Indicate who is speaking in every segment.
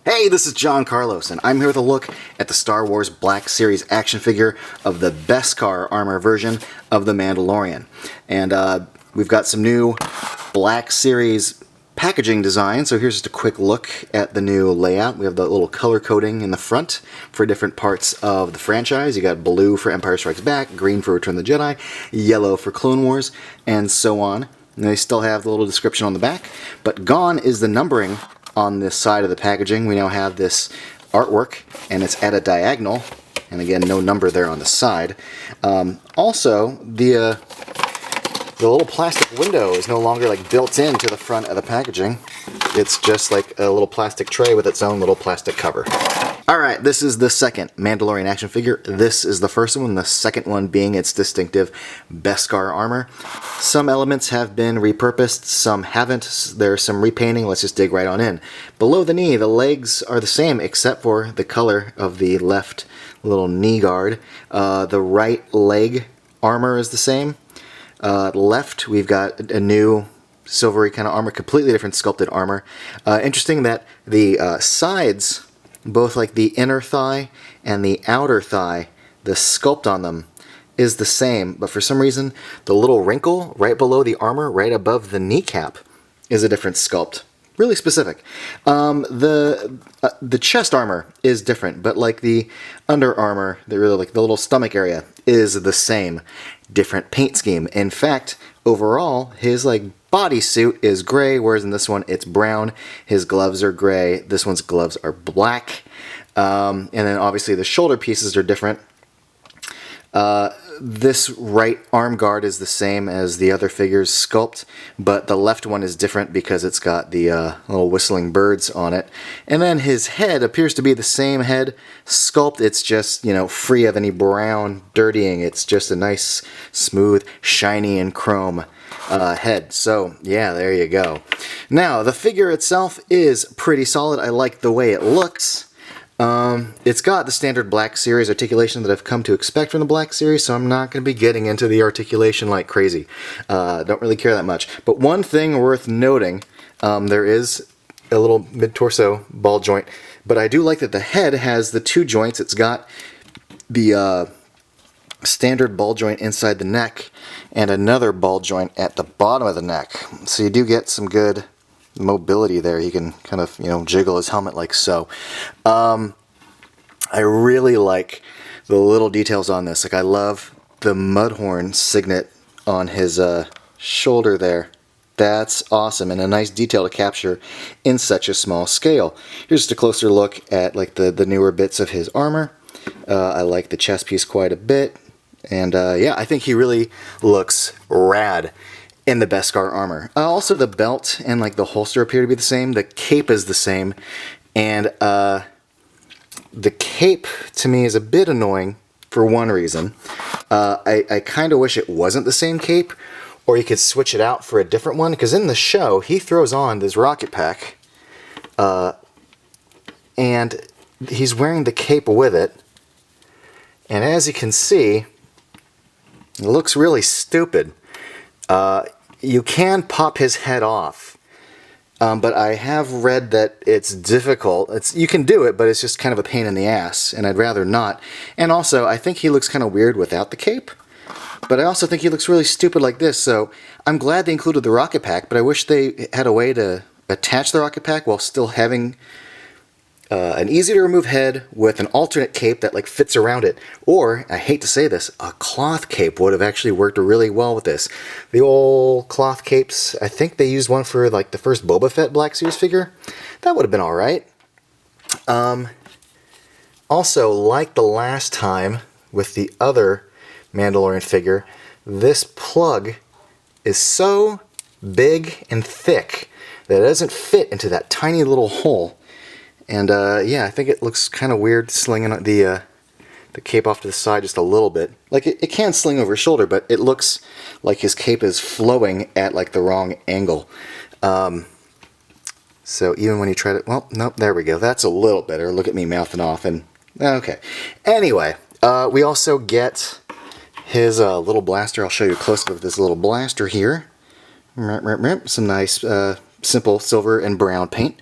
Speaker 1: Hey, this is John Carlos, and I'm here with a look at the Star Wars Black Series action figure of the Beskar armor version of the Mandalorian. And we've got some new Black Series packaging design, so here's just a quick look at the new layout. We have the little color coding in the front for different parts of the franchise. You got blue for Empire Strikes Back, green for Return of the Jedi, yellow for Clone Wars, and so on. And they still have the little description on the back, but gone is the numbering on this side of the packaging. We now have this artwork, and it's at a diagonal, and again, no number there on the side. Also, the little plastic window is no longer like built into the front of the packaging. It's just like a little plastic tray with its own little plastic cover. Alright, this is the second Mandalorian action figure. This is the first one, the second one being its distinctive Beskar armor. Some elements have been repurposed, some haven't. There's some repainting. Let's just dig right on in. Below the knee, the legs are the same except for the color of the left little knee guard. The right leg armor is the same. Left, we've got a new silvery kind of armor, completely different sculpted armor. Interesting that the sides, both like the inner thigh and the outer thigh, the sculpt on them is the same, but for some reason the little wrinkle right below the armor, right above the kneecap, is a different sculpt. Really specific. The chest armor is different, but like the under armor, the little stomach area is the same. Different paint scheme. In fact, overall, his bodysuit is gray, whereas in this one it's brown. His gloves are gray. This one's gloves are black. And then obviously the shoulder pieces are different. This right arm guard is the same as the other figure's sculpt, but the left one is different because it's got the little whistling birds on it. And then his head appears to be the same head sculpt. It's just, free of any brown dirtying. It's just a nice, smooth, shiny, and chrome head. So, yeah, there you go. Now, the figure itself is pretty solid. I like the way it looks. It's got the standard Black Series articulation that I've come to expect from the Black Series, so I'm not going to be getting into the articulation like crazy. Don't really care that much. But one thing worth noting, there is a little mid-torso ball joint, but I do like that the head has the two joints. It's got the standard ball joint inside the neck and another ball joint at the bottom of the neck. So you do get some good mobility there. He can kind of, jiggle his helmet like so. I really like the little details on this. I love the Mudhorn signet on his shoulder there. That's awesome, and a nice detail to capture in such a small scale. Here's just a closer look at the newer bits of his armor. I like the chest piece quite a bit, and yeah, I think he really looks rad in the Beskar armor. Also, the belt and the holster appear to be the same. The cape is the same, and the cape to me is a bit annoying for one reason. I kind of wish it wasn't the same cape, or you could switch it out for a different one, because in the show he throws on this rocket pack, and he's wearing the cape with it, and as you can see, it looks really stupid. You can pop his head off, but I have read that it's difficult. You can do it, but it's just kind of a pain in the ass, and I'd rather not. And also, I think he looks kind of weird without the cape, but I also think he looks really stupid like this, so I'm glad they included the rocket pack, but I wish they had a way to attach the rocket pack while still having an easy-to-remove head with an alternate cape that fits around it. Or, I hate to say this, a cloth cape would have actually worked really well with this. The old cloth capes, I think they used one for the first Boba Fett Black Series figure. That would have been alright. Also, like the last time with the other Mandalorian figure, this plug is so big and thick that it doesn't fit into that tiny little hole. And yeah, I think it looks kind of weird slinging the cape off to the side just a little bit. It can sling over his shoulder, but it looks like his cape is flowing at the wrong angle. So even when you try to, well, nope, there we go. That's a little better. Look at me mouthing off, and okay. Anyway, we also get his little blaster. I'll show you a close-up of this little blaster here. Some nice simple silver and brown paint.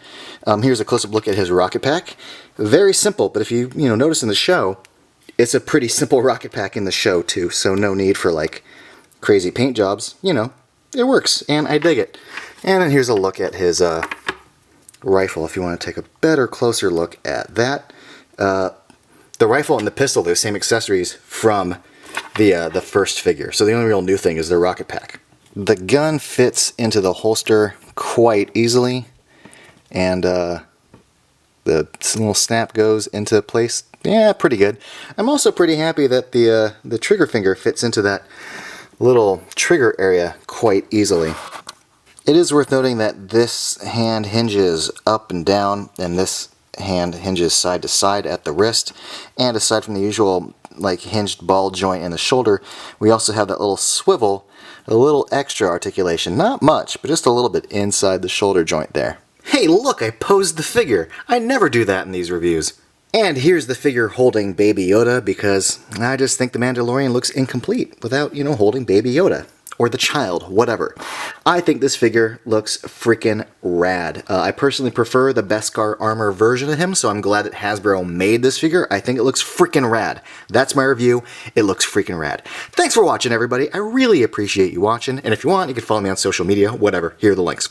Speaker 1: Here's a close-up look at his rocket pack. Very simple, but if you notice in the show, it's a pretty simple rocket pack in the show too, so no need for like crazy paint jobs. It works, and I dig it. And then here's a look at his rifle, if you want to take a better, closer look at that. The rifle and the pistol, they're the same accessories from the first figure, so the only real new thing is the rocket pack. The gun fits into the holster quite easily, and the little snap goes into place, yeah, pretty good. I'm also pretty happy that the trigger finger fits into that little trigger area quite easily. It is worth noting that this hand hinges up and down, and this hand hinges side to side at the wrist, and aside from the usual like hinged ball joint in the shoulder, we also have that little swivel, a little extra articulation, not much, but just a little bit inside the shoulder joint there. Hey look, I posed the figure! I never do that in these reviews. And here's the figure holding Baby Yoda, because I just think the Mandalorian looks incomplete without, holding Baby Yoda. Or the child, whatever. I think this figure looks freaking rad. I personally prefer the Beskar armor version of him, so I'm glad that Hasbro made this figure. I think it looks freaking rad. That's my review. It looks freaking rad. Thanks for watching, everybody. I really appreciate you watching, and if you want, you can follow me on social media, whatever. Here are the links.